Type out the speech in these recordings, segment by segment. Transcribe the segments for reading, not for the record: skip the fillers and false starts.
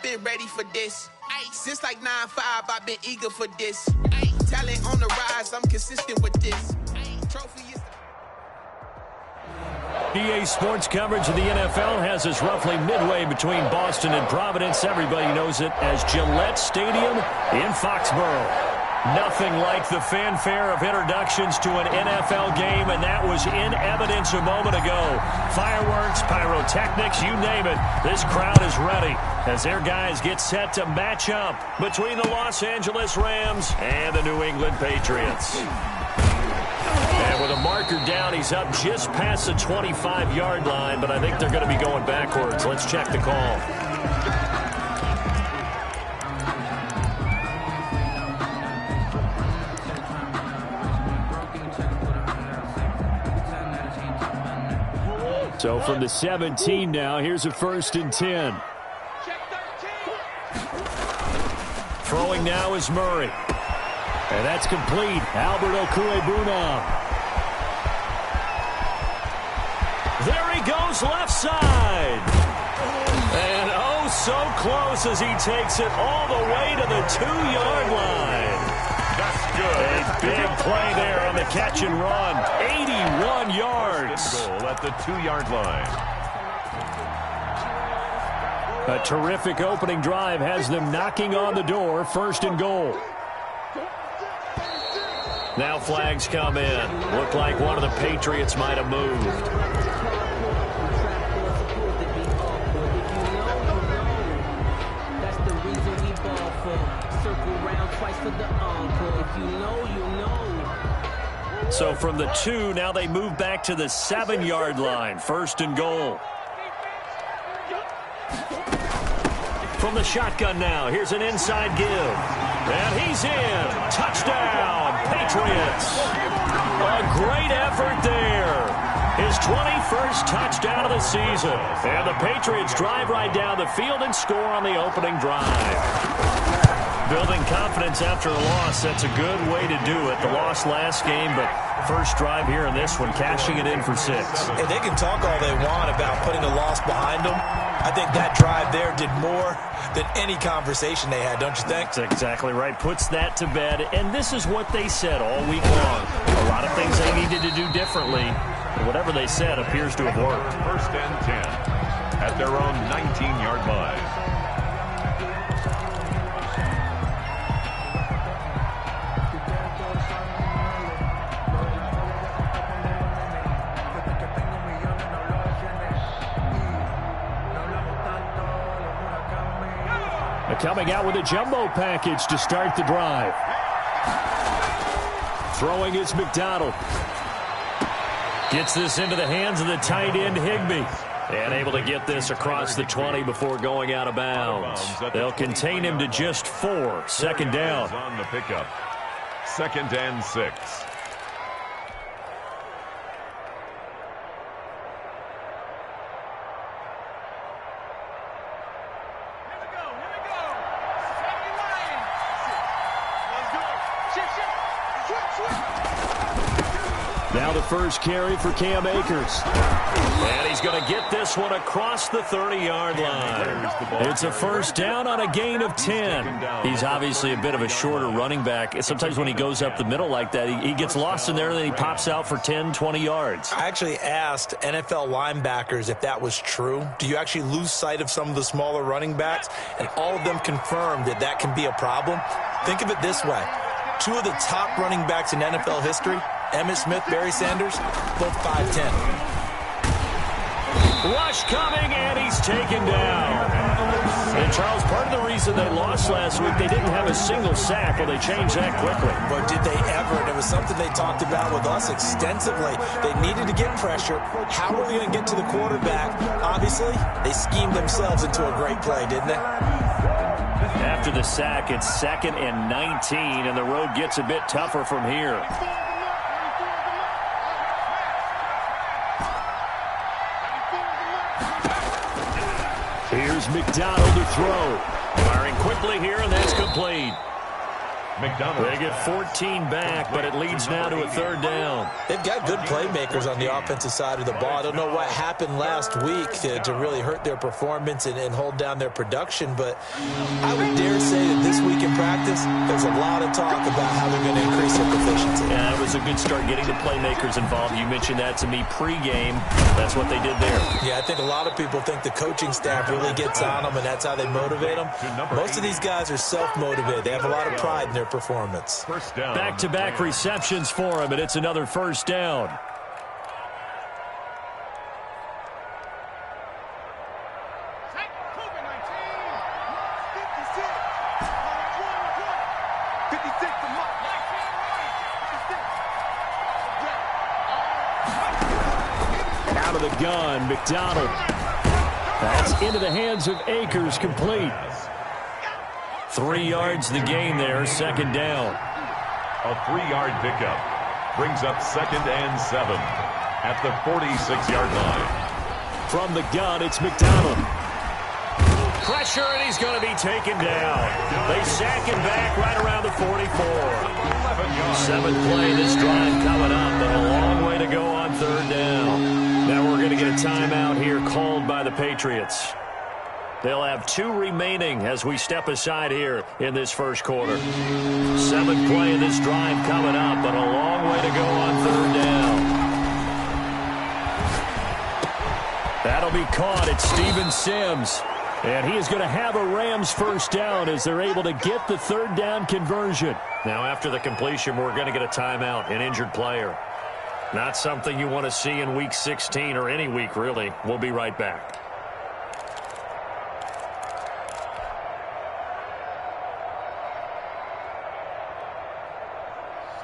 been ready for this. Ay, since like 9-5, I've been eager for this. Ay, talent on the rise, I'm consistent with this. Ay, trophy is EA Sports coverage of the NFL has us roughly midway between Boston and Providence. Everybody knows it as Gillette Stadium in Foxborough. Nothing like the fanfare of introductions to an NFL game, and that was in evidence a moment ago. Fireworks, pyrotechnics, you name it. This crowd is ready as their guys get set to match up between the Los Angeles Rams and the New England Patriots. And with a marker down, he's up just past the 25-yard line, but I think they're going to be going backwards. Let's check the call. So from the 17 now, here's a 1st and 10. Throwing now is Murray. And that's complete. Albert Okwuegbunam. There he goes, left side. And oh, so close as he takes it all the way to the 2-yard line. That's good. A big play there on the catch and run. 81 yards. Goal at the 2-yard line. A terrific opening drive has them knocking on the door. 1st and goal. Now flags come in. Looked like one of the Patriots might have moved. So from the 2, now they move back to the 7-yard line. 1st and goal. From the shotgun now, here's an inside give. And he's in. Touchdown, Patriots. A great effort there. His 21st touchdown of the season. And the Patriots drive right down the field and score on the opening drive. Building confidence after a loss, that's a good way to do it. The loss last game, but first drive here in this one, cashing it in for 6. And they can talk all they want about putting a loss behind them. I think that drive there did more than any conversation they had, don't you think? That's exactly right. Puts that to bed. And this is what they said all week long. A lot of things they needed to do differently. And whatever they said appears to have worked. 1st and 10 at their own 19-yard line. Coming out with a jumbo package to start the drive. Throwing is McDonald. Gets this into the hands of the tight end Higbee. And able to get this across the 20 before going out of bounds. They'll contain him to just 4. 2nd down. On the pickup. 2nd and 6. Now the first carry for Cam Akers. And he's going to get this one across the 30-yard line. It's a 1st down on a gain of 10. He's obviously a bit of a shorter running back. Sometimes when he goes up the middle like that, he gets lost in there, and then he pops out for 10, 20 yards. I actually asked NFL linebackers if that was true. Do you actually lose sight of some of the smaller running backs? And all of them confirmed that that can be a problem. Think of it this way. 2 of the top running backs in NFL history, Emmitt Smith, Barry Sanders, both 5'10". Rush coming, and he's taken down. And, Charles, part of the reason they lost last week, they didn't have a single sack. Well, they changed that quickly. But did they ever? And it was something they talked about with us extensively. They needed to get pressure. How are they going to get to the quarterback? Obviously, they schemed themselves into a great play, didn't they? After the sack, it's 2nd and 19, and the road gets a bit tougher from here. Here's McDonald to throw. Firing quickly here, and that's complete. They get 14 back, but it leads now to a third down. They've got good playmakers on the offensive side of the ball. I don't know what happened last week to really hurt their performance and hold down their production, but I would dare say that this week in practice, there's a lot of talk about how they're going to increase their proficiency. Yeah, it was a good start getting the playmakers involved. You mentioned that to me pregame. That's what they did there. Yeah, I think a lot of people think the coaching staff really gets on them, and that's how they motivate them. Most of these guys are self-motivated. They have a lot of pride in their performance. Back-to-back receptions for him, and it's another first down. Out of the gun, McDonald. That's into the hands of Akers, complete. 3 yards the gain there, second down. A 3-yard pickup brings up 2nd and 7 at the 46-yard line. From the gun, it's McDonald. Pressure, and he's going to be taken down. They sack him back right around the 44. 7th play this drive coming up, but a long way to go on third down. Now we're going to get a timeout here called by the Patriots. They'll have 2 remaining as we step aside here in this first quarter. 7th play of this drive coming up, but a long way to go on third down. That'll be caught. It's Steven Sims. And he is going to have a Rams first down as they're able to get the third down conversion. Now after the completion, we're going to get a timeout, an injured player. Not something you want to see in Week 16 or any week, really. We'll be right back.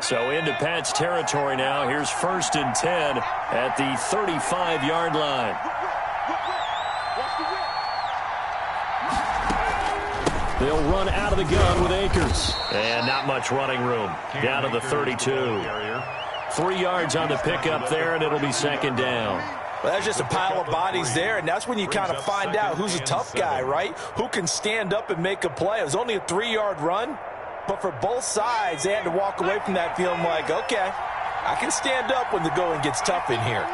So into Pat's territory now. Here's 1st and 10 at the 35-yard line. They'll run out of the gun with Akers. And not much running room. Down to the 32. 3 yards on the pickup there, and it'll be second down. Well, that's just a pile of bodies there, and that's when you kind of find out who's a tough guy, right? Who can stand up and make a play. It was only a 3-yard run, but for both sides, they had to walk away from that feeling like, okay, I can stand up when the going gets tough in here.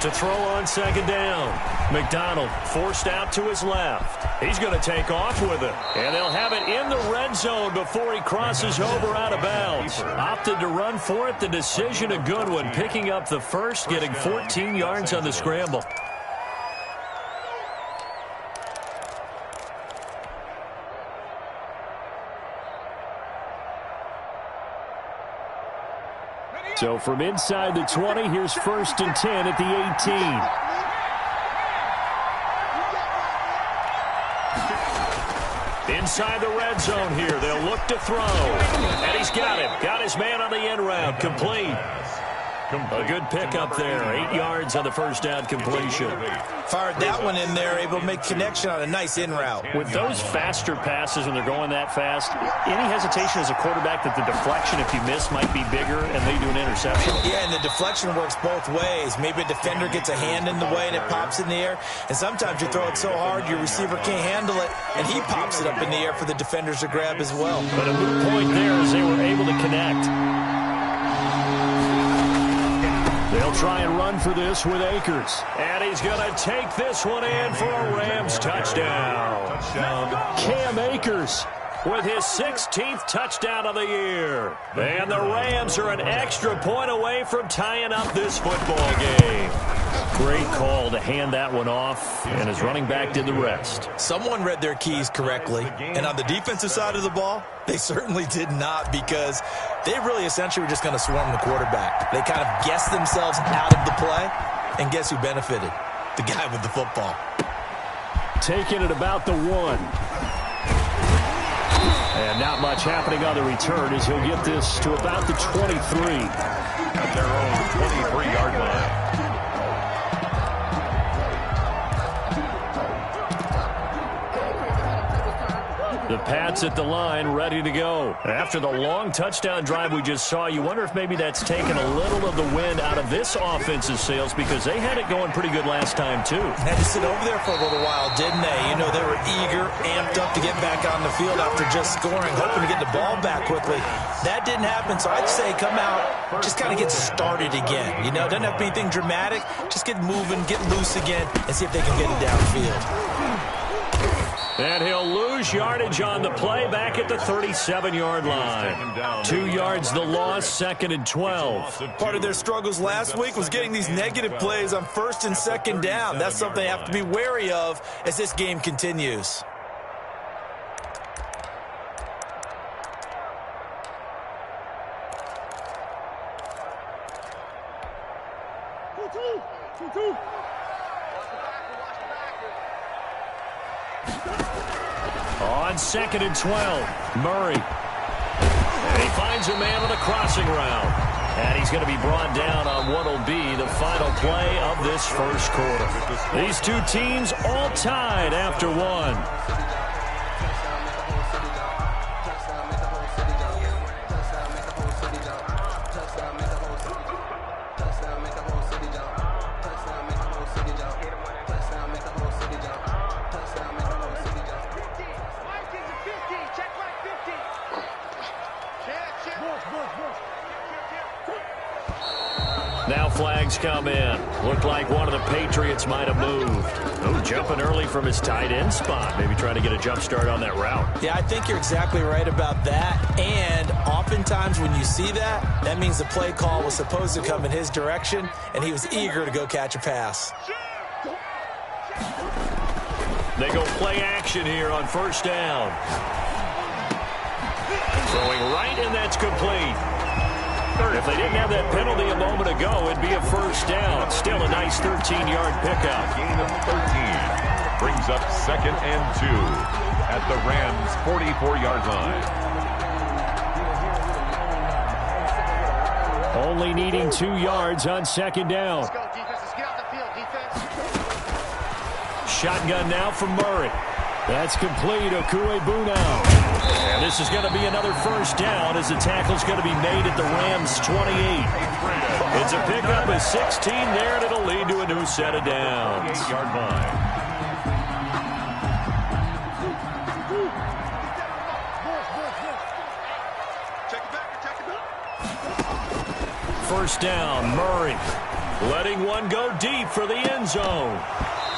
To throw on second down. McDonald forced out to his left. He's going to take off with it. And they'll have it in the red zone before he crosses over out of bounds. Opted to run for it. The decision a good one. Picking up the first, getting 14 yards on the scramble. So from inside the 20, here's 1st and 10 at the 18. Inside the red zone here. They'll look to throw. And he's got him. Got his man on the end route. Complete. A good pickup there. 8 yards on the first down completion. Fired that one in there, able to make connection on a nice in route. With those faster passes when they're going that fast, any hesitation as a quarterback that the deflection, if you miss, might be bigger and they do an interception? Yeah, and the deflection works both ways. Maybe a defender gets a hand in the way and it pops in the air. And sometimes you throw it so hard your receiver can't handle it, and he pops it up in the air for the defenders to grab as well. But a moot point there as they were able to connect. They'll try and run for this with Akers. And he's going to take this one in for a Rams touchdown. Cam Akers with his 16th touchdown of the year. And the Rams are an extra point away from tying up this football game. Great call to hand that one off, and his running back did the rest. Someone read their keys correctly, and on the defensive side of the ball, they certainly did not, because they really essentially were just going to swarm the quarterback. They kind of guessed themselves out of the play, and guess who benefited? The guy with the football. Taking it about the 1. And not much happening on the return as he'll get this to about the 23. At their own 23-yard line. The Pats at the line, ready to go. After the long touchdown drive we just saw, you wonder if maybe that's taken a little of the wind out of this offense's sails because they had it going pretty good last time, too. Had to sit over there for a little while, didn't they? You know, they were eager, amped up to get back on the field after just scoring, hoping to get the ball back quickly. That didn't happen, so I'd say come out, just kind of get started again. You know, doesn't have to be anything dramatic. Just get moving, get loose again, and see if they can get it downfield. And he'll lose yardage on the play back at the 37-yard line. 2 yards the loss, 2nd and 12. Part of their struggles last week was getting these negative plays on 1st and 2nd down. That's something they have to be wary of as this game continues. On 2nd and 12, Murray. And he finds a man on a crossing route. And he's going to be brought down on what will be the final play of this first quarter. These two teams all tied after one. Now flags come in. Looked like one of the Patriots might have moved. Oh, jumping early from his tight end spot. Maybe trying to get a jump start on that route. Yeah, I think you're exactly right about that. And oftentimes when you see that, that means the play call was supposed to come in his direction, and he was eager to go catch a pass. They go play action here on 1st down. Throwing right, and that's complete. If they didn't have that penalty a moment ago, it'd be a 1st down. Still a nice 13-yard pickup. Gain of 13 brings up 2nd and 2 at the Rams' 44-yard line. Only needing 2 yards on 2nd down. Let's go, defense. Let's get out the field, defense. Shotgun now from Murray. That's complete. Okuebuna. And this is going to be another 1st down as the tackle's going to be made at the Rams' 28. It's a pickup of 16 there, and it'll lead to a new set of downs. 8-yard line. First down, Murray. Letting one go deep for the end zone.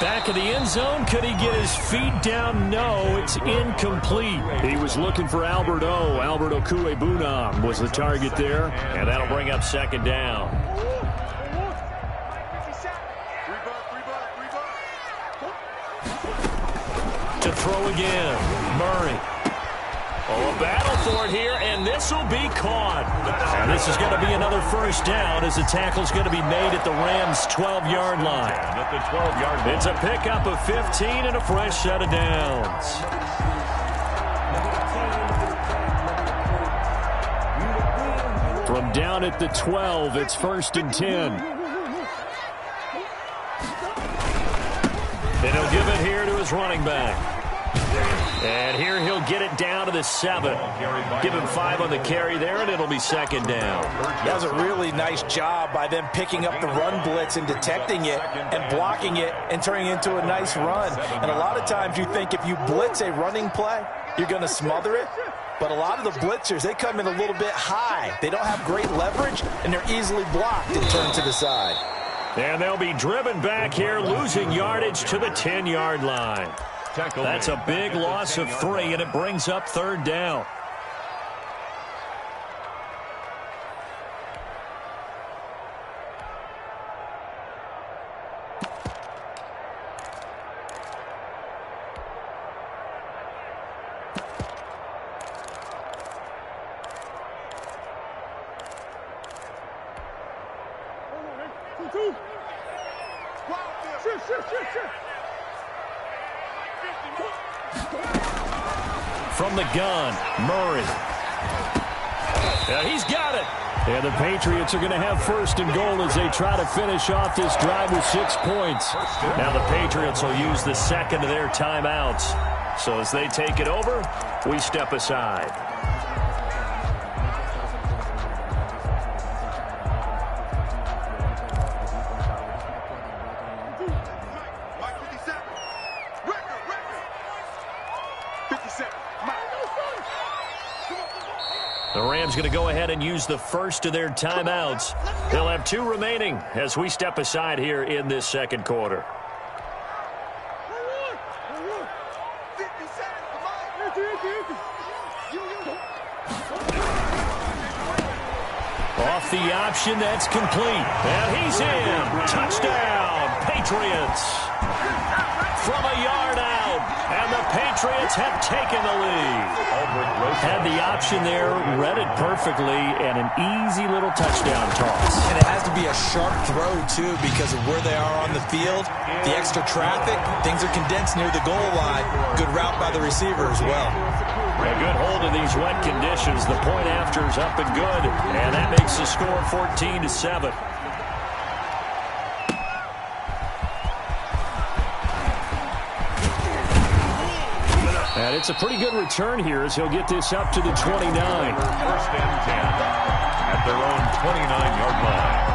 Back of the end zone, could he get his feet down? No, it's incomplete. He was looking for Albert Okuebuna was the target there, and that'll bring up 2nd down. To throw again, Murray. Oh, a battle for it here, and this will be caught. And this is going to be another 1st down as the tackle's going to be made at the Rams' 12-yard line. At the 12-yard line. It's a pickup of 15 and a fresh set of downs. From down at the 12, it's 1st and 10. And he'll give it here to his running back. And here he'll get it down to the 7. Give him 5 on the carry there, and it'll be 2nd down. That was a really nice job by them picking up the run blitz and detecting it and blocking it and turning it into a nice run. And a lot of times you think if you blitz a running play, you're going to smother it. But a lot of the blitzers, they come in a little bit high. They don't have great leverage, and they're easily blocked and turned to the side. And they'll be driven back here, losing yardage to the 10-yard line. That's a big loss of 3, and it brings up 3rd down. From the gun, Murray. He's got it. And the Patriots are going to have 1st and goal as they try to finish off this drive with 6 points. Now the Patriots will use the 2nd of their timeouts. So as they take it over, we step aside. The Rams going to go ahead and use the first of their timeouts. They'll have 2 remaining as we step aside here in this second quarter. Off the option, that's complete. And he's in. Touchdown, Patriots. From a yard out, and the Patriots have taken the lead. Had the option there, read it perfectly, and an easy little touchdown toss. And it has to be a sharp throw, too, because of where they are on the field. The extra traffic, things are condensed near the goal line. Good route by the receiver as well. A good hold of these wet conditions. The point after is up and good, and that makes the score 14-7. And it's a pretty good return here as he'll get this up to the 29. First and 10 at their own 29-yard line.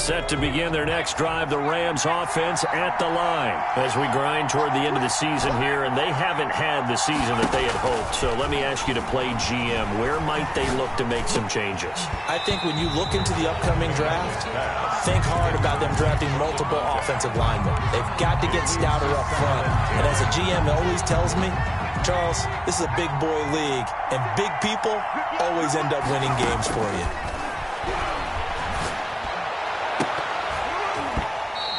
Set to begin their next drive, the Rams offense at the line as we grind toward the end of the season here, and they haven't had the season that they had hoped. So let me ask you to play GM. Where might they look to make some changes? I think when you look into the upcoming draft, think hard about them drafting multiple offensive linemen. They've got to get stouter up front. And as a GM always tells me, Charles, this is a big boy league, and big people always end up winning games for you.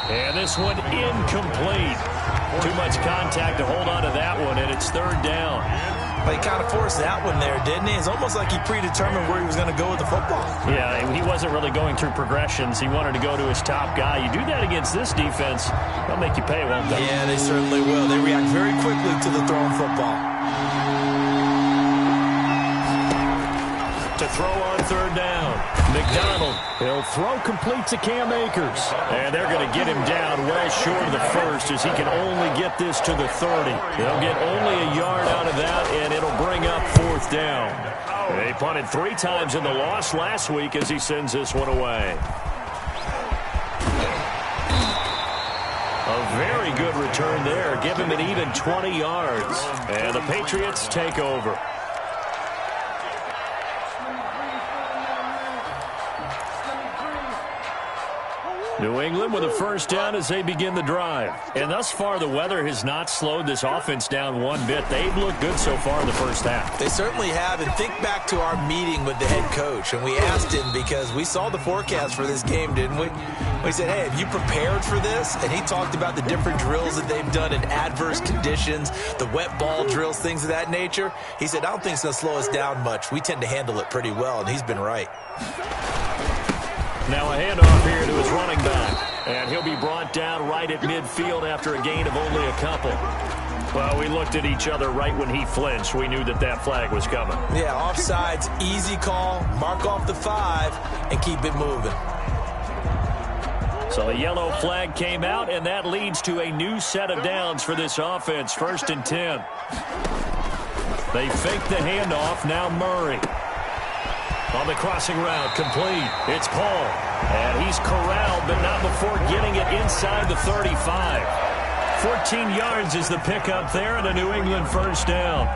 And this one incomplete. Too much contact to hold on to that one, and it's third down. But he kind of forced that one there, didn't he? It's almost like he predetermined where he was going to go with the football. Yeah, he wasn't really going through progressions. He wanted to go to his top guy. You do that against this defense, they'll make you pay, won't they? Yeah, they certainly will. They react very quickly to the thrown football. To throw on third down. McDonald, he'll throw complete to Cam Akers. And they're going to get him down well short of the first as he can only get this to the 30. They'll get only a yard out of that, and it'll bring up fourth down. They punted 3 times in the loss last week as he sends this one away. A very good return there. Give him an even 20 yards. And the Patriots take over. New England with a first down as they begin the drive. And thus far, the weather has not slowed this offense down one bit. They've looked good so far in the first half. They certainly have. And think back to our meeting with the head coach. And we asked him because we saw the forecast for this game, didn't we? We said, hey, have you prepared for this? And he talked about the different drills that they've done in adverse conditions, the wet ball drills, things of that nature. He said, I don't think it's going to slow us down much. We tend to handle it pretty well, and he's been right. Now a handoff here to his running back. And he'll be brought down right at midfield after a gain of only a couple. Well, we looked at each other right when he flinched. We knew that that flag was coming. Yeah, offsides, easy call, mark off the 5, and keep it moving. So the yellow flag came out, and that leads to a new set of downs for this offense. 1st and 10. They fake the handoff. Now Murray. On the crossing route, complete. It's Paul. And he's corralled, but not before getting it inside the 35. 14 yards is the pickup there, and a New England first down.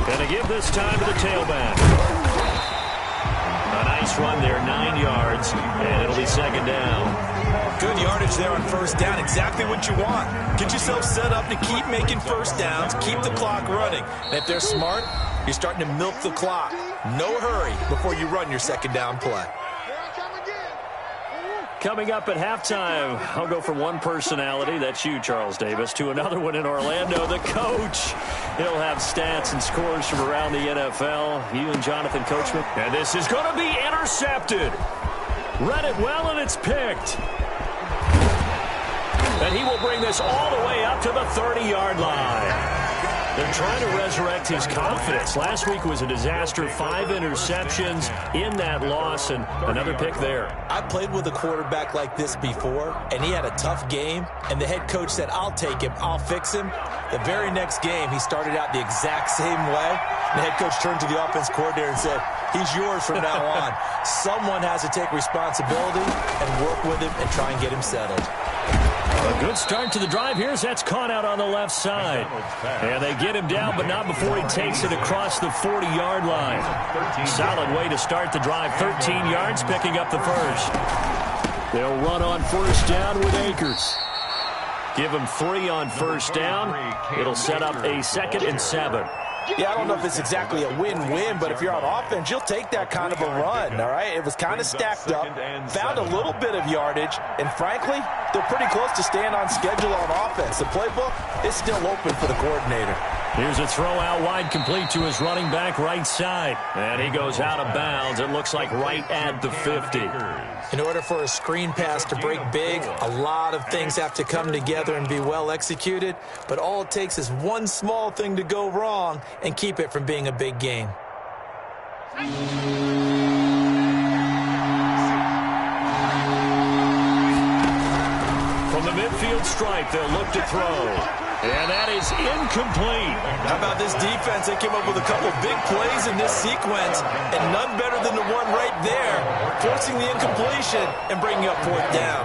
Gonna give this time to the tailback. A nice run there, 9 yards, and it'll be second down. Good yardage there on first down, exactly what you want. Get yourself set up to keep making first downs, keep the clock running. And if they're smart, you're starting to milk the clock. No hurry before you run your second down play. Coming up at halftime, I'll go from one personality, that's you, Charles Davis, to another one in Orlando, the coach. He'll have stats and scores from around the NFL. You and Jonathan Coachman. And this is going to be intercepted. Read it well, and it's picked. And he will bring this all the way up to the 30-yard line. They're trying to resurrect his confidence. Last week was a disaster. 5 interceptions in that loss, and another pick there. I played with a quarterback like this before, and he had a tough game, and the head coach said, I'll take him, I'll fix him. The very next game, he started out the exact same way. The head coach turned to the offense coordinator and said, he's yours from now on. Someone has to take responsibility and work with him and try and get him settled. A good start to the drive here as that's caught out on the left side. And they get him down, but not before he takes it across the 40-yard line. Solid way to start the drive. 13 yards, picking up the first. They'll run on first down with Akers. Give him 3 on first down. It'll set up a 2nd and 7. Yeah, I don't know if it's exactly a win-win, but if you're on offense, you'll take that kind of a run, all right? It was kind of stacked up, found a little bit of yardage, and frankly, they're pretty close to staying on schedule on offense. The playbook is still open for the coordinator. Here's a throw out wide, complete to his running back right side. And he goes out of bounds. It looks like right at the 50. In order for a screen pass to break big, a lot of things have to come together and be well executed. But all it takes is one small thing to go wrong and keep it from being a big game. From the midfield stripe, they'll look to throw. And that is incomplete. How about this defense? They came up with a couple big plays in this sequence, and none better than the one right there, forcing the incompletion and bringing up 4th down.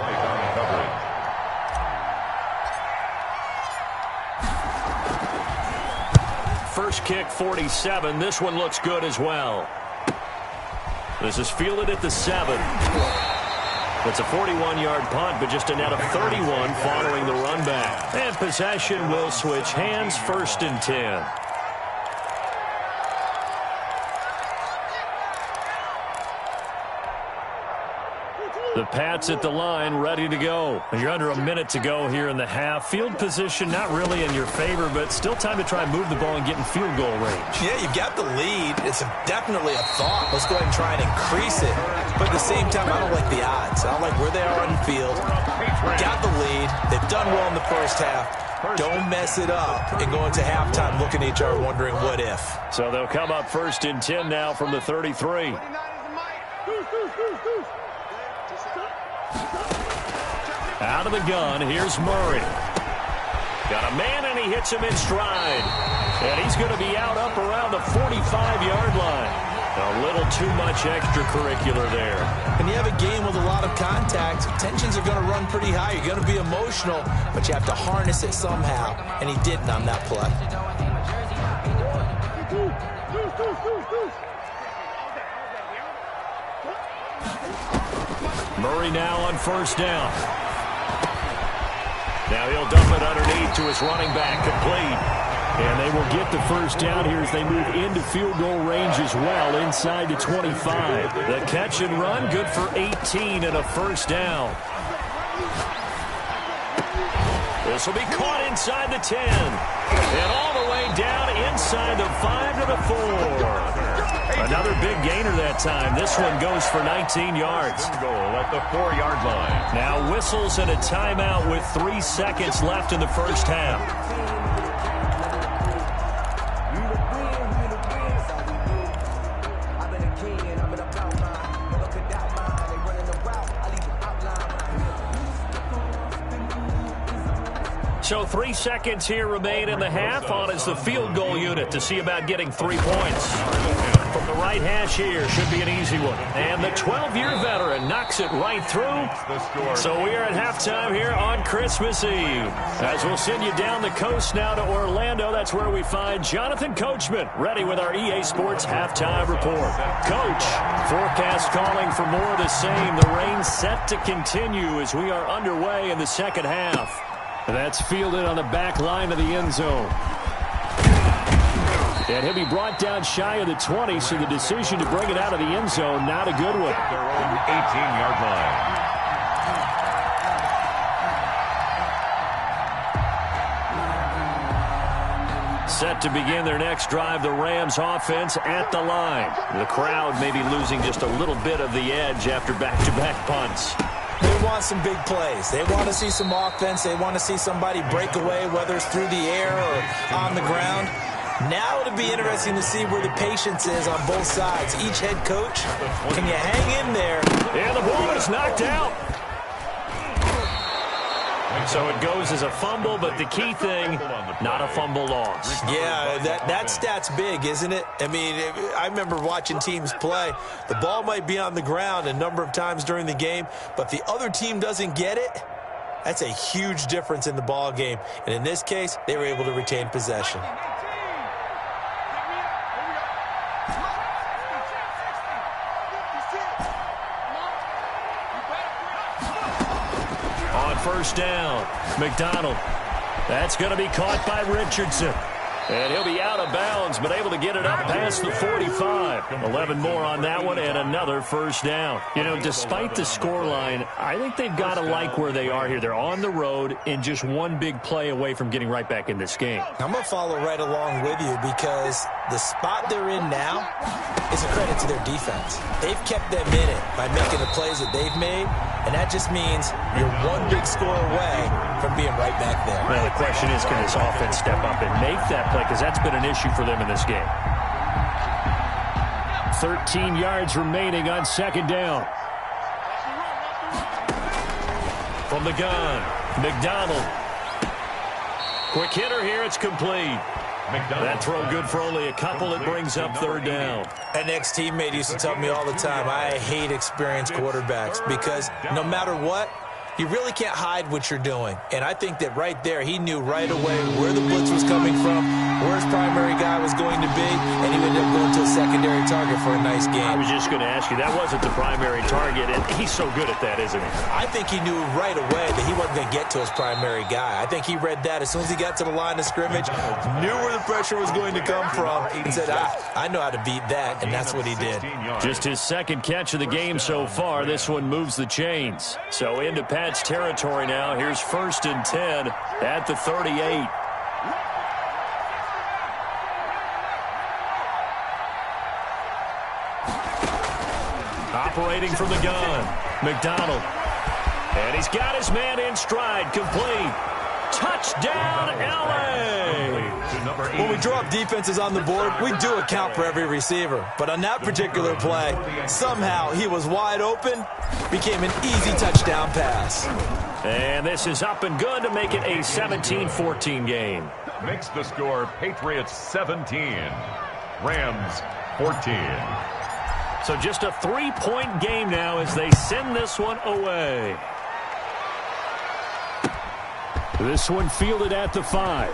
First kick, 47. This one looks good as well. This is fielded at the 7. It's a 41-yard punt, but just a net of 31 following the run back. And possession will switch hands, 1st and 10. The Pats at the line, ready to go. You're under a minute to go here in the half. Field position not really in your favor, but still time to try and move the ball and get in field goal range. Yeah, you've got the lead. It's definitely a thought. Let's go ahead and try and increase it. But at the same time, I don't like the odds. I don't like where they are on the field. Got the lead. They've done well in the first half. Don't mess it up and go into halftime looking at each other wondering what if. So they'll come up 1st and 10 now from the 33. Out of the gun, here's Murray. Got a man, and he hits him in stride. And he's going to be out up around the 45-yard line. A little too much extracurricular there. When you have a game with a lot of contact, tensions are going to run pretty high. You're going to be emotional, but you have to harness it somehow. And he didn't on that play. Murray now on first down. Now he'll dump it underneath to his running back, complete. And they will get the first down here as they move into field goal range as well, inside the 25. The catch and run, good for 18 and a first down. This will be caught inside the 10. And all the way down inside the 5 to the 4. Another big gainer that time. This one goes for 19 yards. Goal at the 4-yard line. Now whistles and a timeout with 3 seconds left in the first half. So 3 seconds here remain in the half. On is the field goal unit to see about getting 3 points. From the right hash here, should be an easy one. And the 12-year veteran knocks it right through. So we are at halftime here on Christmas Eve. As we'll send you down the coast now to Orlando. That's where we find Jonathan Coachman, ready with our EA Sports halftime report. Coach, forecast calling for more of the same. The rain set to continue as we are underway in the second half. That's fielded on the back line of the end zone. And he'll be brought down shy of the 20, so the decision to bring it out of the end zone, not a good one. Their own 18-yard line. Set to begin their next drive, the Rams offense at the line. The crowd may be losing just a little bit of the edge after back-to-back punts. They want some big plays. They want to see some offense. They want to see somebody break away, whether it's through the air or on the ground. Now it'll be interesting to see where the patience is on both sides. Each head coach, can you hang in there? And the ball is knocked out. So it goes as a fumble, but the key thing, not a fumble loss. Yeah, that stat's big, isn't it? I mean, I remember watching teams play. The ball might be on the ground a number of times during the game, but the other team doesn't get it. That's a huge difference in the ball game. And in this case, they were able to retain possession. First down, McDonald. That's going to be caught by Richardson. And he'll be out of bounds, but able to get it up past the 45. 11 more on that one, and another first down. You know, despite the scoreline, I think they've got to like where they are here. They're on the road and just one big play away from getting right back in this game. I'm going to follow right along with you because the spot they're in now is a credit to their defense. They've kept them in it by making the plays that they've made, and that just means you're one big score away from being right back there. Well, the question is, can this offense step up and make that play? Because that's been an issue for them in this game. 13 yards remaining on second down. From the gun, McDonald. Quick hitter here, it's complete. That throw good for only a couple. It brings up third down. An ex-teammate used to tell me all the time, I hate experienced quarterbacks because no matter what, you really can't hide what you're doing. And I think that right there, he knew right away where the blitz was coming from, where his primary guy was going to be, and he ended up going to a secondary target for a nice game. I was just going to ask you, that wasn't the primary target, and he's so good at that, isn't he? I think he knew right away that he wasn't going to get to his primary guy. I think he read that as soon as he got to the line of scrimmage, knew where the pressure was going to come from, and said, I know how to beat that, and that's what he did. Just his second catch of the game so far. This one moves the chains. So into Pat's territory now. Here's 1st and 10 at the 38. Operating from the gun, McDonald. And he's got his man in stride, complete. Touchdown, L.A. When we draw up defenses on the board, we do account for every receiver. But on that particular play, somehow he was wide open, became an easy touchdown pass. And this is up and good to make it a 17-14 game. Makes the score Patriots 17, Rams 14. So just a 3-point game now as they send this one away. This one fielded at the 5.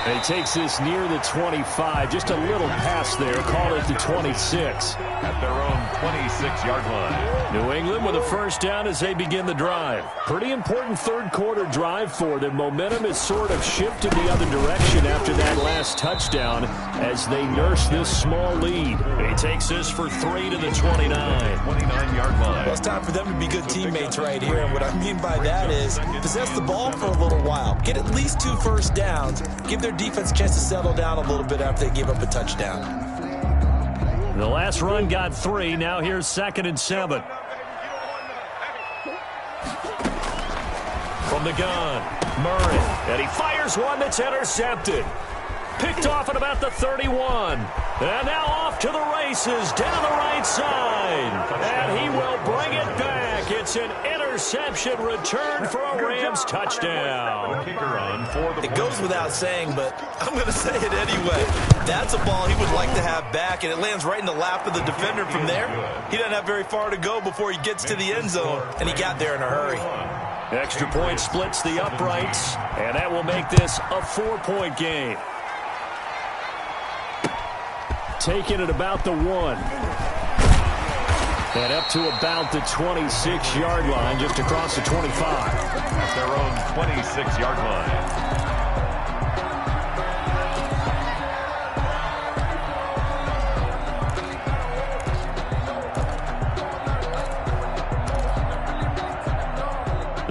And he takes this near the 25. Just a little pass there. Call it the 26. At their own 26-yard line. New England with a first down as they begin the drive. Pretty important third-quarter drive for them. Momentum has sort of shifted the other direction after that last touchdown as they nurse this small lead. He takes this for 3 to the 29. 29-yard line. Well, it's time for them to be good teammates right here. And what I mean by that is possess the ball for a little while. Get at least 2 first downs. Give their defense a chance to settle down a little bit after they give up a touchdown. The last run got 3. Now here's 2nd and 7. From the gun, Murray. And he fires one that's intercepted. Picked off at about the 31. And now off to the races down the right side. And he will bring it back. It's an interception return for a Rams touchdown. It goes without saying, but I'm going to say it anyway. That's a ball he would like to have back, and it lands right in the lap of the defender from there. He doesn't have very far to go before he gets to the end zone, and he got there in a hurry. Extra point splits the uprights, and that will make this a 4-point game. Taking it about the 1. And up to about the 26-yard line, just across the 25. At their own 26-yard line.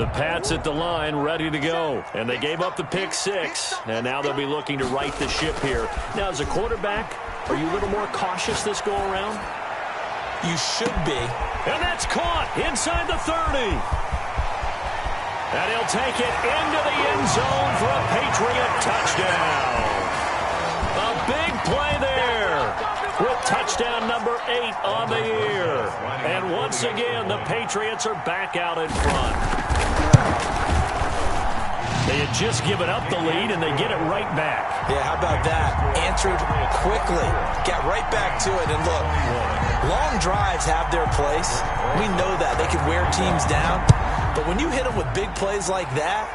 The Pats at the line, ready to go. And they gave up the pick 6, and now they'll be looking to right the ship here. Now, as a quarterback, are you a little more cautious this go-around? You should be. And that's caught inside the 30. And he'll take it into the end zone for a Patriot touchdown. A big play there with touchdown number 8 on the year. And once again, the Patriots are back out in front. They had just given up the lead, and they get it right back. Yeah, how about that? Answered quickly. Got right back to it. And look, long drives have their place. We know that. They can wear teams down. But when you hit them with big plays like that,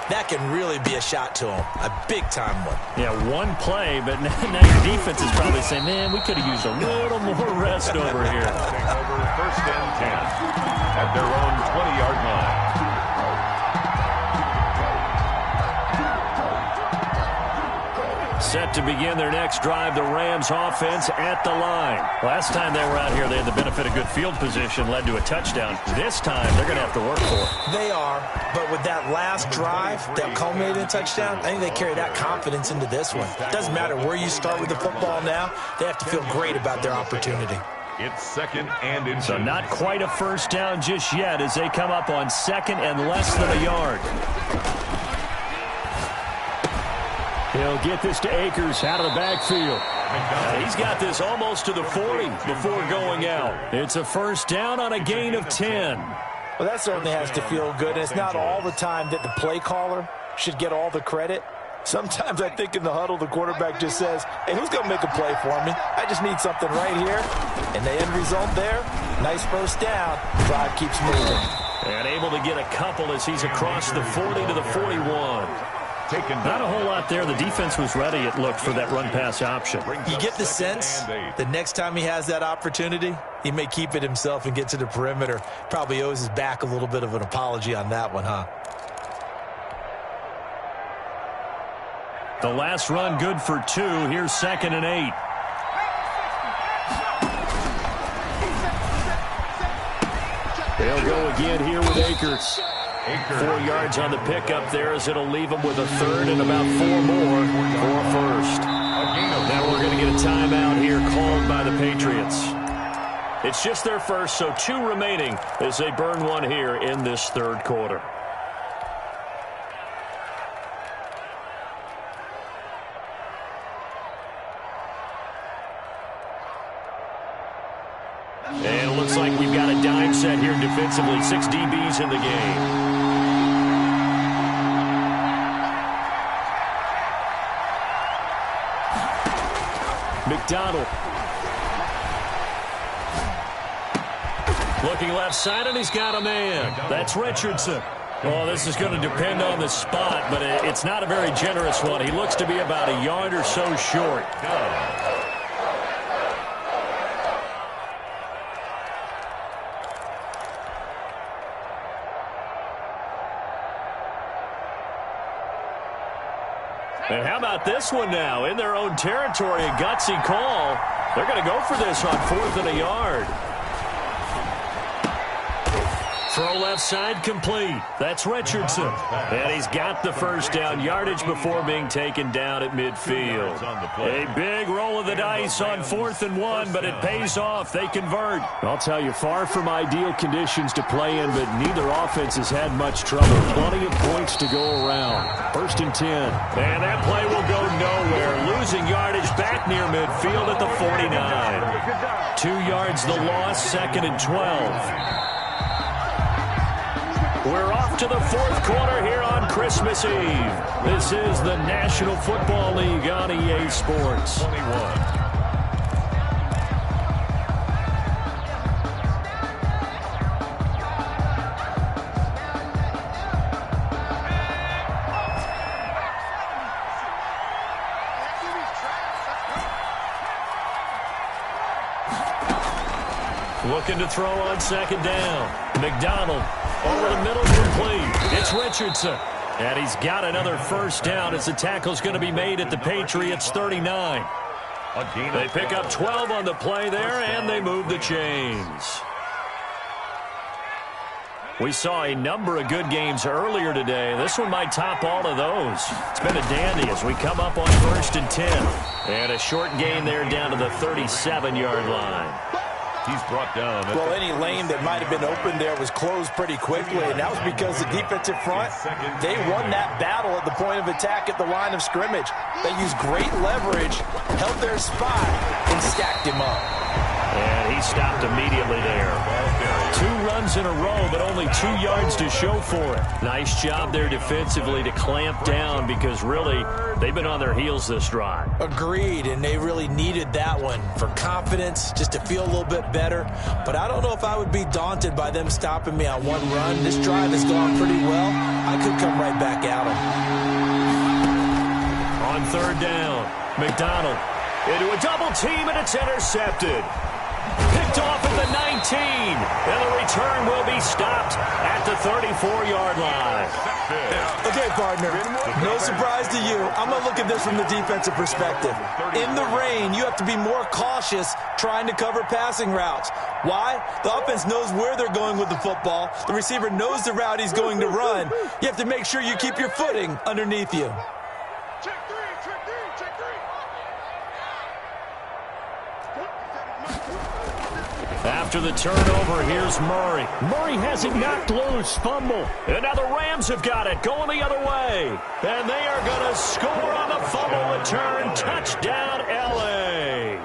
that can really be a shot to them. A big-time one. Yeah, one play, but now your defense is probably saying, man, we could have used a little more rest over here. Over 1st and 10 at their own 20-yard line. Set to begin their next drive, the Rams offense at the line. Last time they were out here, they had the benefit of good field position, led to a touchdown. This time, they're going to have to work for it. They are, but with that last drive that culminated in a touchdown, I think they carry that confidence into this one. It doesn't matter where you start with the football now. They have to feel great about their opportunity. It's 2nd and inches. So not quite a first down just yet as they come up on 2nd and less than a yard. He'll get this to Akers out of the backfield. He's got this almost to the 40 before going out. It's a first down on a gain of 10. Well, that certainly has to feel good. And it's not all the time that the play caller should get all the credit. Sometimes I think in the huddle, the quarterback just says, hey, who's going to make a play for me? I just need something right here. And the end result there, nice first down. Drive keeps moving. And able to get a couple as he's across the 40 to the 41. Not a whole lot there. The defense was ready, it looked, for that run-pass option. You get the sense the next time he has that opportunity, he may keep it himself and get to the perimeter. Probably owes his back a little bit of an apology on that one, huh? The last run good for 2. Here's 2nd and 8. They'll go again here with Akers. 4 yards on the pickup there as it'll leave them with a 3rd and about 4 more for a first. Now we're going to get a timeout here called by the Patriots. It's just their first, so 2 remaining as they burn one here in this 3rd quarter. And it looks like we've got a dime set here defensively. 6 DBs in the game. McDonald. Looking left side, and he's got a man. That's Richardson. Oh, this is going to depend on the spot, but it's not a very generous one. He looks to be about a yard or so short. And how about this one now? In their own territory, a gutsy call. They're going to go for this on 4th and a yard. Throw left side complete. That's Richardson. And he's got the first down. Yardage before being taken down at midfield. A big roll of the dice on 4th and 1, but it pays off. They convert. I'll tell you, far from ideal conditions to play in, but neither offense has had much trouble. Plenty of points to go around. 1st and 10. And that play will go nowhere. Losing yardage back near midfield at the 49. 2 yards the loss, 2nd and 12. We're off to the 4th quarter here on Christmas Eve. This is the National Football League on EA Sports. 21. Looking to throw on 2nd down. McDonald over the middle, complete. It's Richardson. And he's got another first down as the tackle's going to be made at the Patriots' 39. They pick up 12 on the play there, and they move the chains. We saw a number of good games earlier today. This one might top all of those. It's been a dandy as we come up on 1st and 10. And a short gain there down to the 37-yard line. He's brought down. Well, any lane that might have been open there was closed pretty quickly, and that was because the defensive front, they won that battle at the point of attack at the line of scrimmage. They used great leverage, held their spot, and stacked him up. And he stopped immediately there. 2 runs in a row, but only 2 yards to show for it. Nice job there defensively to clamp down because really they've been on their heels this drive. Agreed, and they really needed that one for confidence, just to feel a little bit better. But I don't know if I would be daunted by them stopping me on one run. This drive has gone pretty well. I could come right back at them. On 3rd down, McDonald into a double team, and it's intercepted. Picked off at the 19, and the return will be stopped at the 34-yard line. Okay, partner, no surprise to you. I'm going to look at this from the defensive perspective. In the rain, you have to be more cautious trying to cover passing routes. Why? The offense knows where they're going with the football. The receiver knows the route he's going to run. You have to make sure you keep your footing underneath you. After the turnover, here's Murray. Murray has it knocked loose, fumble. And now the Rams have got it, going the other way. And they are going to score on the fumble return. Touchdown, L.A.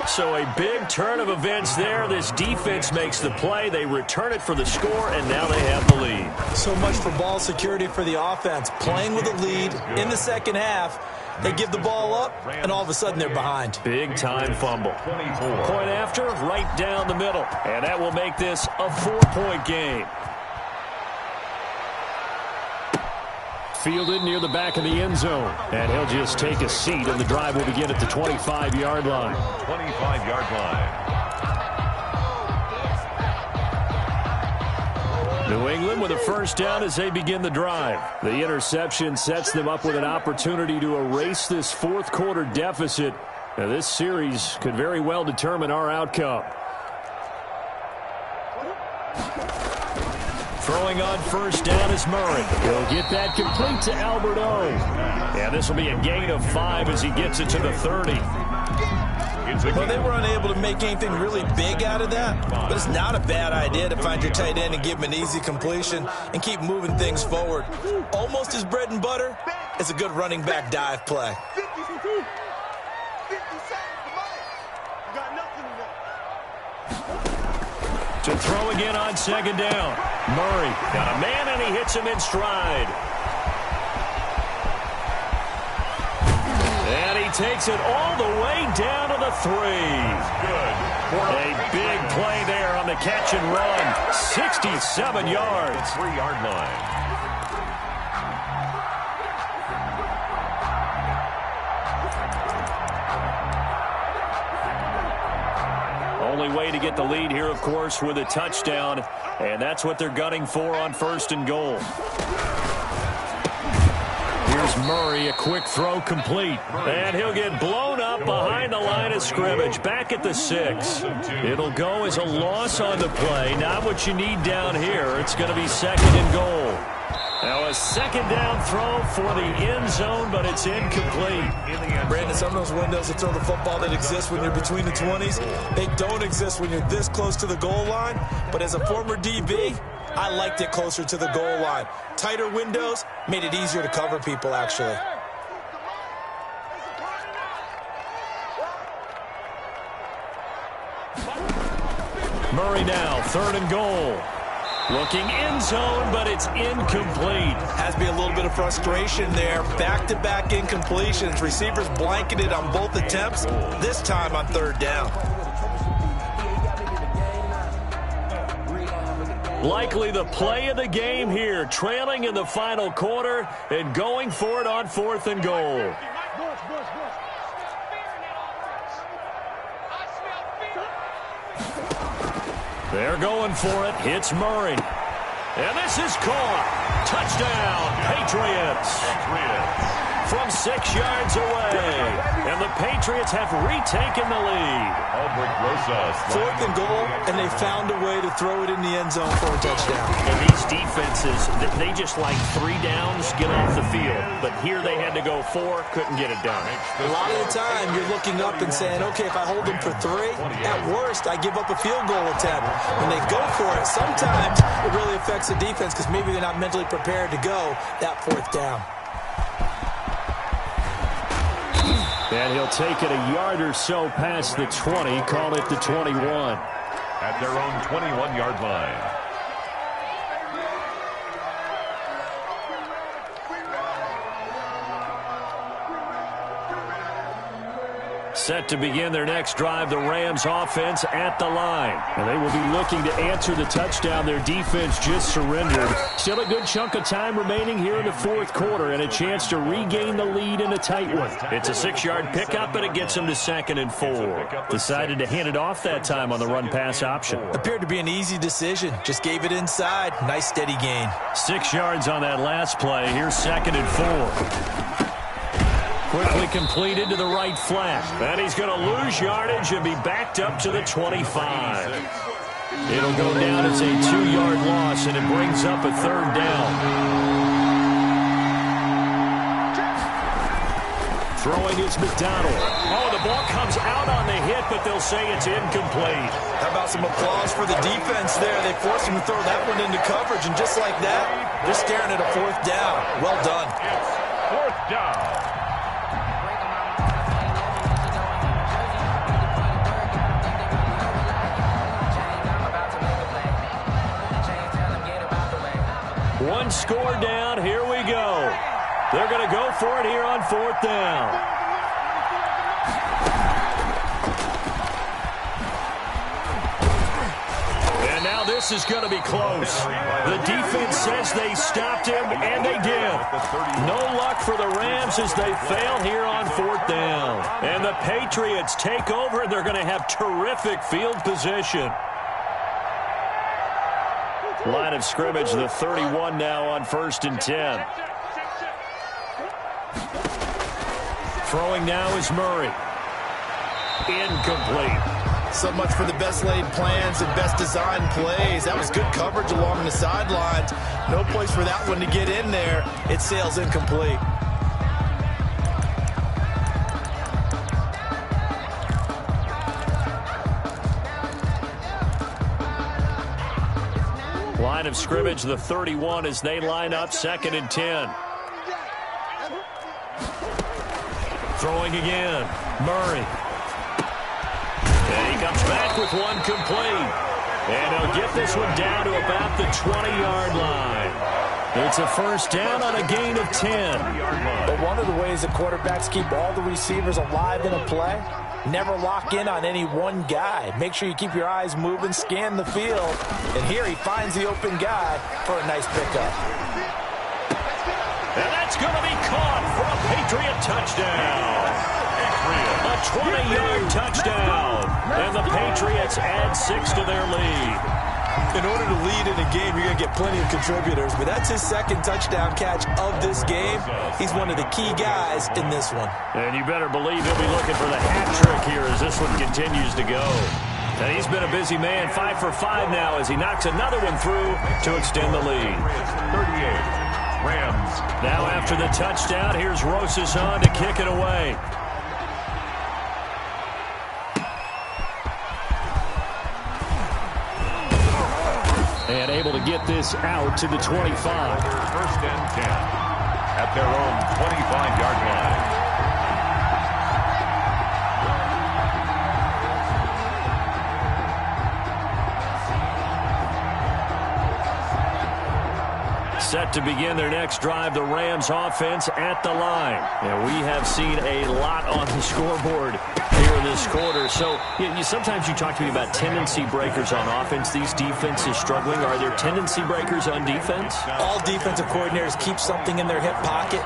So a big turn of events there. This defense makes the play. They return it for the score, and now they have the lead. So much for ball security for the offense. Playing with a lead in the second half. They give the ball up, and all of a sudden they're behind. Big-time fumble. Point after, right down the middle. And that will make this a 4-point game. Fielded near the back of the end zone. And he'll just take a seat, and the drive will begin at the 25-yard line. 25-yard line. New England with a first down as they begin the drive. The interception sets them up with an opportunity to erase this fourth-quarter deficit. Now, this series could very well determine our outcome. Throwing on first down is Murray. He'll get that complete to Albert O. Yeah, this will be a gain of 5 as he gets it to the 30. Well, they were unable to make anything really big out of that, but it's not a bad idea to find your tight end and give him an easy completion and keep moving things forward. Almost as bread and butter as a good running back dive play. To throw again on second down. Murray got a man, and he hits him in stride. And he takes it all the way down to the 3. Good. A big play there on the catch and run. 67 yards. 3-yard line. Only way to get the lead here, of course, with a touchdown. And that's what they're gunning for on first and goal. Here's Murray, a quick throw complete. And he'll get blown up behind the line of scrimmage, back at the 6. It'll go as a loss on the play. Not what you need down here. It's going to be second and goal. Now a second down throw for the end zone, but it's incomplete. Brandon, some of those windows to throw the football that exist when you're between the 20s, they don't exist when you're this close to the goal line. But as a former DB, I liked it closer to the goal line. Tighter windows made it easier to cover people, actually. Murray now, third and goal. Looking end zone, but it's incomplete. Has to be a little bit of frustration there. Back-to-back incompletions. Receivers blanketed on both attempts, this time on third down. Likely the play of the game here, trailing in the final quarter and going for it on fourth and goal. They're going for it. Hits Murray. And this is caught. Touchdown, Patriots. from 6 yards away. And the Patriots have retaken the lead. Fourth and goal, and they found a way to throw it in the end zone for a touchdown. And these defenses, they just like 3 downs, get off the field. But here they had to go 4, couldn't get it done. A lot of the time, you're looking up and saying, okay, if I hold them for 3, at worst, I give up a field goal attempt. When they go for it, sometimes it really affects the defense because maybe they're not mentally prepared to go that 4th down. And he'll take it a yard or so past the 20, call it the 21. At their own 21-yard line. Set to begin their next drive, the Rams offense at the line. And they will be looking to answer the touchdown their defense just surrendered. Still a good chunk of time remaining here in the 4th quarter and a chance to regain the lead in a tight one. It's a 6-yard pickup, and it gets them to 2nd and 4. Decided to hand it off that time on the run-pass option. Appeared to be an easy decision. Just gave it inside. Nice steady gain. 6 yards on that last play. Here's 2nd and 4. Quickly completed to the right flat. And he's going to lose yardage and be backed up to the 25. It'll go down as a 2-yard loss, and it brings up a 3rd down. Throwing is McDonald. Oh, the ball comes out on the hit, but they'll say it's incomplete. How about some applause for the defense there? They forced him to throw that one into coverage, and just like that, they're staring at a 4th down. Well done. 4th down. One score down. Here we go. They're going to go for it here on 4th down. And now this is going to be close. The defense says they stopped him, and they did. No luck for the Rams as they fail here on 4th down. And the Patriots take over, and they're going to have terrific field position. Line of scrimmage, the 31 now on 1st and 10. Throwing now is Murray. Incomplete. So much for the best laid plans and best designed plays. That was good coverage along the sidelines. No place for that one to get in there. It sails incomplete. Line of scrimmage, the 31 as they line up 2nd and 10. Throwing again, Murray. And he comes back with one complete. And he'll get this one down to about the 20-yard line. It's a 1st down on a gain of 10. But one of the ways that quarterbacks keep all the receivers alive in a play, never lock in on any one guy. Make sure you keep your eyes moving, scan the field. And here he finds the open guy for a nice pickup. And that's going to be caught for a Patriot touchdown. A 20-yard touchdown. And the Patriots add 6 to their lead. In order to lead in a game, you're going to get plenty of contributors. But that's his 2nd touchdown catch of this game. He's one of the key guys in this one. And you better believe he'll be looking for the hat trick here as this one continues to go. And he's been a busy man, 5 for 5 now as he knocks another one through to extend the lead. 38. Rams. Now after the touchdown, here's Rosas on to kick it away. And able to get this out to the 25. 1st and 10 at their own 25-yard line. Set to begin their next drive, the Rams offense at the line. And we have seen a lot on the scoreboard here this quarter. So sometimes you talk to me about tendency breakers on offense. These defenses struggling. Are there tendency breakers on defense? All defensive coordinators keep something in their hip pocket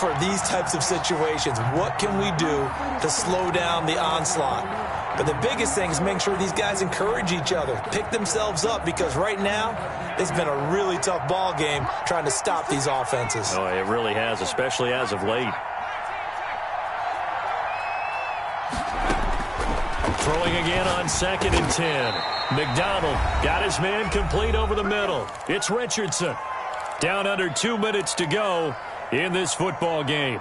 for these types of situations. What can we do to slow down the onslaught? But the biggest thing is make sure these guys encourage each other, pick themselves up, because right now it's been a really tough ball game trying to stop these offenses. Oh, it really has, especially as of late. Throwing again on 2nd and 10. McDonald got his man complete over the middle. It's Richardson. Down under 2 minutes to go in this football game.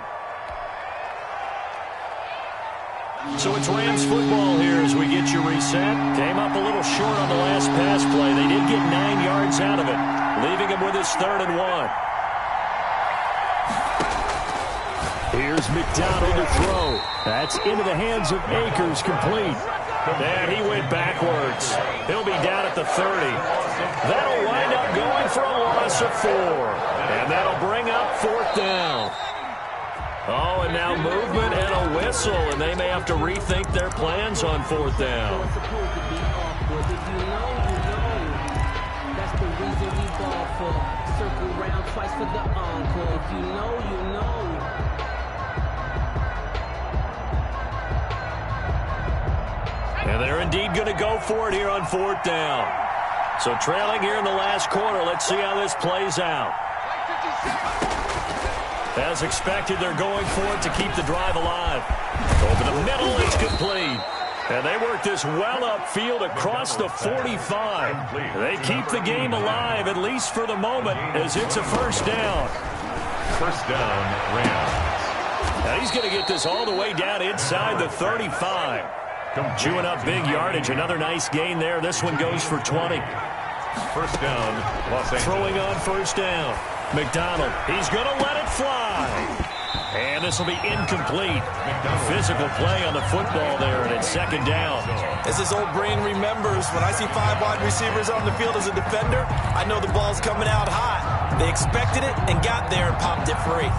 So it's Rams football here as we get you reset. Came up a little short on the last pass play. They did get 9 yards out of it, leaving him with his 3rd and 1. Here's McDonald to throw. That's into the hands of Akers, complete. And he went backwards. He'll be down at the 30. That'll wind up going for a loss of 4. And that'll bring up 4th down. Oh, and now movement and a whistle, and they may have to rethink their plans on 4th down. That's the reason we ball for. Circle round twice for the encore. If you know, you know. And they're indeed going to go for it here on 4th down. So trailing here in the last quarter. Let's see how this plays out. As expected, they're going for it to keep the drive alive. Over the middle, it's complete. And they work this well upfield across the 45. They keep the game alive, at least for the moment, as it's a 1st down. 1st down, Rams. Now he's going to get this all the way down inside the 35. Chewing up big yardage. Another nice gain there. This one goes for 20. 1st down, Los Angeles. Throwing on 1st down. McDonald, he's going to let it fly. And this will be incomplete. Physical play on the football there, and it's 2nd down. As his old brain remembers, when I see 5 wide receivers on the field as a defender, I know the ball's coming out hot. They expected it and got there and popped it free.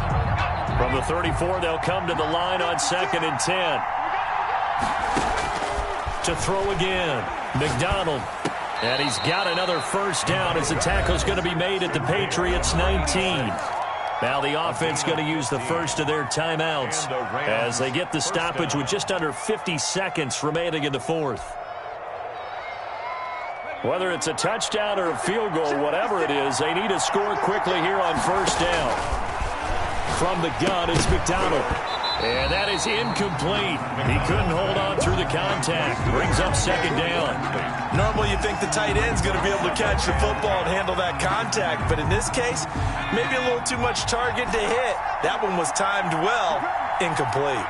From the 34, they'll come to the line on 2nd and 10. To throw again, McDonald. And he's got another 1st down as the tackle's going to be made at the Patriots' 19. Now the offense going to use the first of their timeouts as they get the stoppage with just under 50 seconds remaining in the 4th. Whether it's a touchdown or a field goal, whatever it is, they need to score quickly here on 1st down. From the gun, it's McDonald. And that is incomplete. He couldn't hold on through the contact. Brings up 2nd down. Normally you think the tight end's going to be able to catch the football and handle that contact. But in this case, maybe a little too much target to hit. That one was timed well. Incomplete.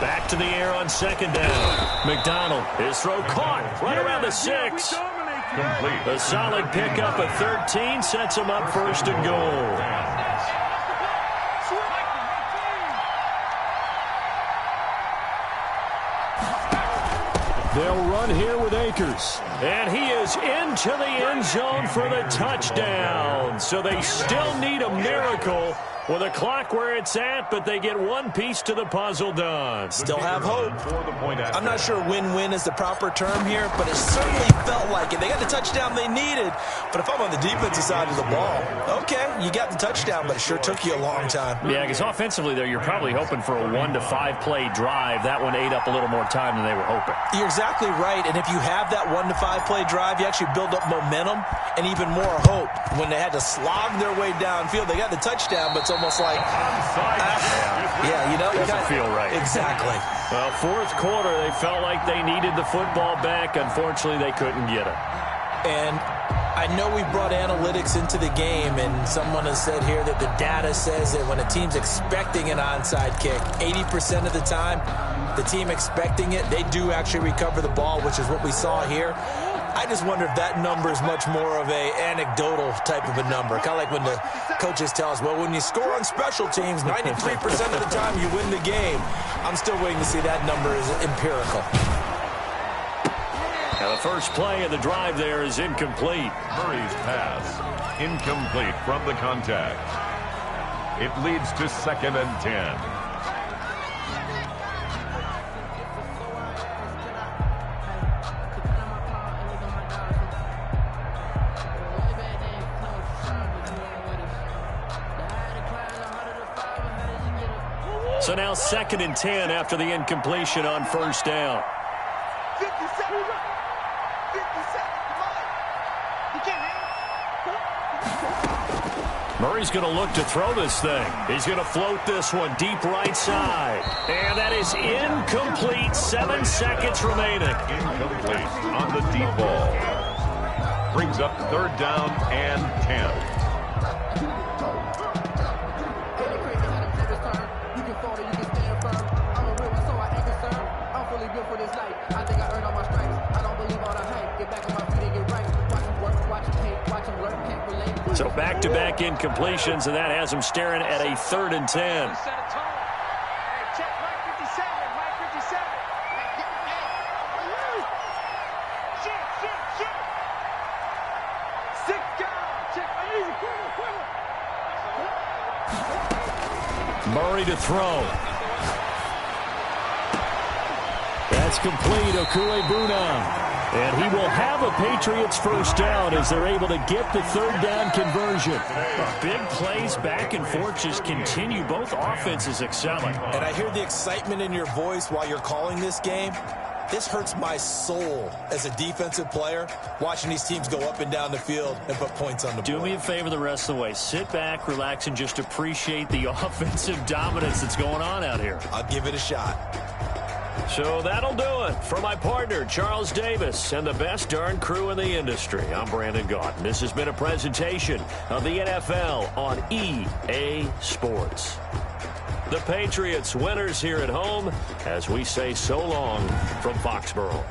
Back to the air on 2nd down. McDonald, his throw caught right around the 6. Complete. A solid pickup at 13 sets him up 1st and goal. They'll run here with Akers. And he is into the end zone for the touchdown. So they still need a miracle with a clock where it's at, but they get one piece to the puzzle done. Still have hope. I'm not sure win-win is the proper term here, but it certainly felt like it. They got the touchdown they needed, but if I'm on the defensive side of the ball, okay, you got the touchdown, but it sure took you a long time. Yeah, because offensively there, you're probably hoping for a 1 to 5 play drive. That one ate up a little more time than they were hoping. You're exactly right, and if you have that 1 to 5 play drive, you actually build up momentum and even more hope. When they had to slog their way downfield, they got the touchdown, but it's almost like, yeah, you know, doesn't feel right. Exactly. Well, 4th quarter, they felt like they needed the football back. Unfortunately, they couldn't get it. And I know we brought analytics into the game, and someone has said here that the data says that when a team's expecting an onside kick, 80% of the time, the team expecting it, they do actually recover the ball, which is what we saw here. I just wonder if that number is much more of a anecdotal type of a number. Kind of like when the coaches tell us, well, when you score on special teams, 93% of the time you win the game. I'm still waiting to see that number is empirical. Now the first play of the drive there is incomplete. Murray's pass, incomplete from the contact. It leads to 2nd and 10. So now 2nd and 10 after the incompletion on 1st down. 50 seconds. 50 seconds. Come on. You can't hang. Murray's going to look to throw this thing. He's going to float this one deep right side. And that is incomplete. 7 seconds remaining. Incomplete on the deep ball. Brings up 3rd down and 10. So back-to-back incompletions, and that has him staring at a 3rd and 10. Murray to throw. That's complete. Okuebuna. And he will have a Patriots first down as they're able to get the 3rd down conversion. Big plays back and forth just continue. Both offenses excelling. And I hear the excitement in your voice while you're calling this game. This hurts my soul as a defensive player, watching these teams go up and down the field and put points on the board. Do me a favor the rest of the way. Sit back, relax, and just appreciate the offensive dominance that's going on out here. I'll give it a shot. So that'll do it. For my partner, Charles Davis, and the best darn crew in the industry, I'm Brandon Gaudin. This has been a presentation of the NFL on EA Sports. The Patriots winners here at home as we say so long from Foxborough.